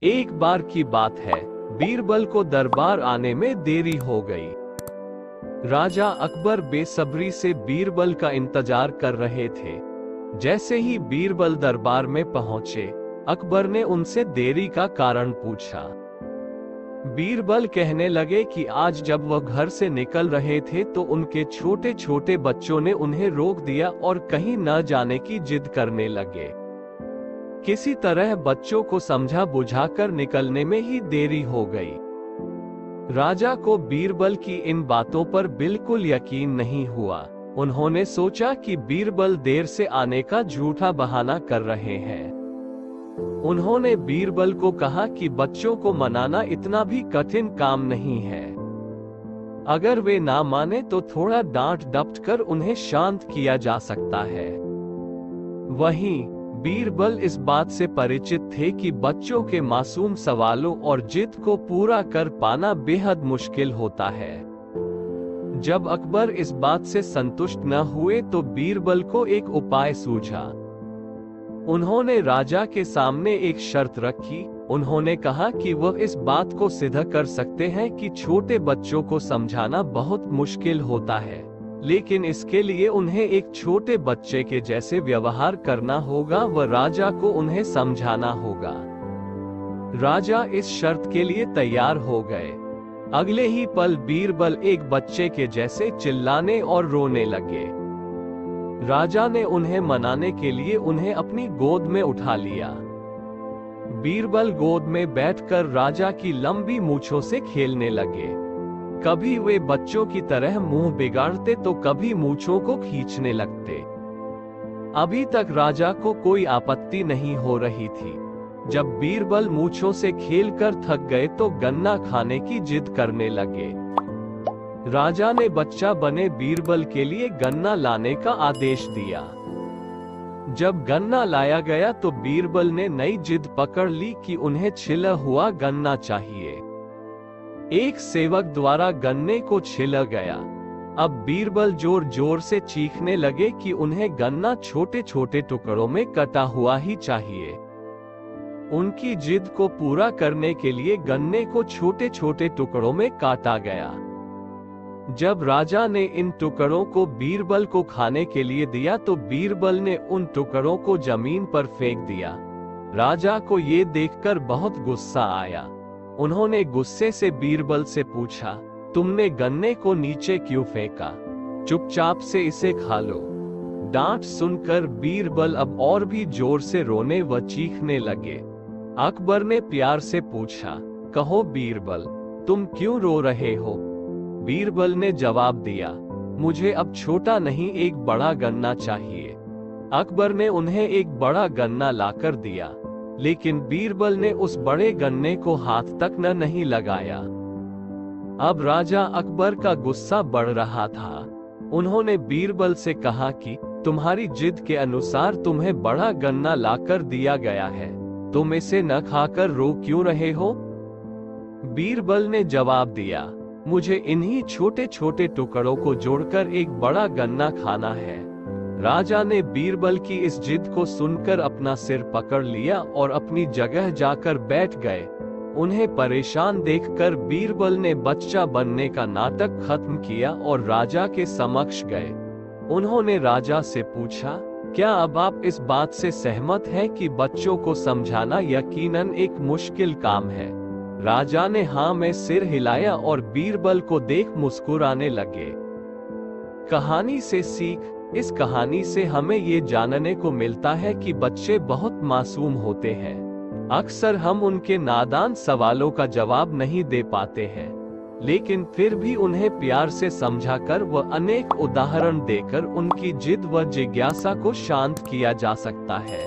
एक बार की बात है, बीरबल को दरबार आने में देरी हो गई। राजा अकबर बेसब्री से बीरबल का इंतजार कर रहे थे। जैसे ही बीरबल दरबार में पहुंचे, अकबर ने उनसे देरी का कारण पूछा। बीरबल कहने लगे कि आज जब वह घर से निकल रहे थे तो उनके छोटे छोटे बच्चों ने उन्हें रोक दिया और कहीं न जाने की जिद करने लगे। किसी तरह बच्चों को समझा बुझाकर निकलने में ही देरी हो गई। राजा को बीरबल की इन बातों पर बिल्कुल यकीन नहीं हुआ। उन्होंने सोचा कि बीरबल देर से आने का झूठा बहाना कर रहे हैं। उन्होंने बीरबल को कहा कि बच्चों को मनाना इतना भी कठिन काम नहीं है। अगर वे ना माने तो थोड़ा डांट डपट कर उन्हें शांत किया जा सकता है। वहीं बीरबल इस बात से परिचित थे कि बच्चों के मासूम सवालों और जिद को पूरा कर पाना बेहद मुश्किल होता है। जब अकबर इस बात से संतुष्ट न हुए तो बीरबल को एक उपाय सूझा। उन्होंने राजा के सामने एक शर्त रखी। उन्होंने कहा कि वह इस बात को सिद्ध कर सकते हैं कि छोटे बच्चों को समझाना बहुत मुश्किल होता है, लेकिन इसके लिए उन्हें एक छोटे बच्चे के जैसे व्यवहार करना होगा व राजा को उन्हें समझाना होगा। राजा इस शर्त के लिए तैयार हो गए। अगले ही पल बीरबल एक बच्चे के जैसे चिल्लाने और रोने लगे। राजा ने उन्हें मनाने के लिए उन्हें अपनी गोद में उठा लिया। बीरबल गोद में बैठकर राजा की लंबी मूंछों से खेलने लगे। कभी वे बच्चों की तरह मुंह बिगाड़ते तो कभी मूंछों को खींचने लगते। अभी तक राजा को कोई आपत्ति नहीं हो रही थी। जब बीरबल मूंछों से खेलकर थक गए तो गन्ना खाने की जिद करने लगे। राजा ने बच्चा बने बीरबल के लिए गन्ना लाने का आदेश दिया। जब गन्ना लाया गया तो बीरबल ने नई जिद पकड़ ली कि उन्हें छिला हुआ गन्ना चाहिए। एक सेवक द्वारा गन्ने को छिला गया। अब बीरबल जोर जोर से चीखने लगे कि उन्हें गन्ना छोटे छोटे टुकड़ों में कटा हुआ ही चाहिए। उनकी जिद को पूरा करने के लिए गन्ने को छोटे छोटे टुकड़ों में काटा गया। जब राजा ने इन टुकड़ों को बीरबल को खाने के लिए दिया तो बीरबल ने उन टुकड़ों को जमीन पर फेंक दिया। राजा को ये देखकर बहुत गुस्सा आया। उन्होंने गुस्से से बीरबल से पूछा, तुमने गन्ने को नीचे क्यों फेंका? चुपचाप से इसे खा लो। डांट सुनकर बीरबल अब और भी जोर से रोने व चीखने लगे। अकबर ने प्यार से पूछा, कहो बीरबल, तुम क्यों रो रहे हो? बीरबल ने जवाब दिया, मुझे अब छोटा नहीं एक बड़ा गन्ना चाहिए। अकबर ने उन्हें एक बड़ा गन्ना लाकर दिया, लेकिन बीरबल ने उस बड़े गन्ने को हाथ तक नहीं लगाया। अब राजा अकबर का गुस्सा बढ़ रहा था। उन्होंने बीरबल से कहा कि तुम्हारी जिद के अनुसार तुम्हें बड़ा गन्ना लाकर दिया गया है, तुम इसे न खाकर रो क्यों रहे हो? बीरबल ने जवाब दिया, मुझे इन्हीं छोटे छोटे टुकड़ों को जोड़कर एक बड़ा गन्ना खाना है। राजा ने बीरबल की इस जिद को सुनकर अपना सिर पकड़ लिया और अपनी जगह जाकर बैठ गए। उन्हें परेशान देखकर बीरबल ने बच्चा बनने का नाटक खत्म किया और राजा के समक्ष गए। उन्होंने राजा से पूछा, क्या अब आप इस बात से सहमत हैं कि बच्चों को समझाना यकीनन एक मुश्किल काम है? राजा ने हाँ में सिर हिलाया और बीरबल को देख मुस्कुराने लगे। कहानी से सीख। इस कहानी से हमें ये जानने को मिलता है कि बच्चे बहुत मासूम होते हैं। अक्सर हम उनके नादान सवालों का जवाब नहीं दे पाते हैं, लेकिन फिर भी उन्हें प्यार से समझाकर व अनेक उदाहरण देकर उनकी जिद व जिज्ञासा को शांत किया जा सकता है।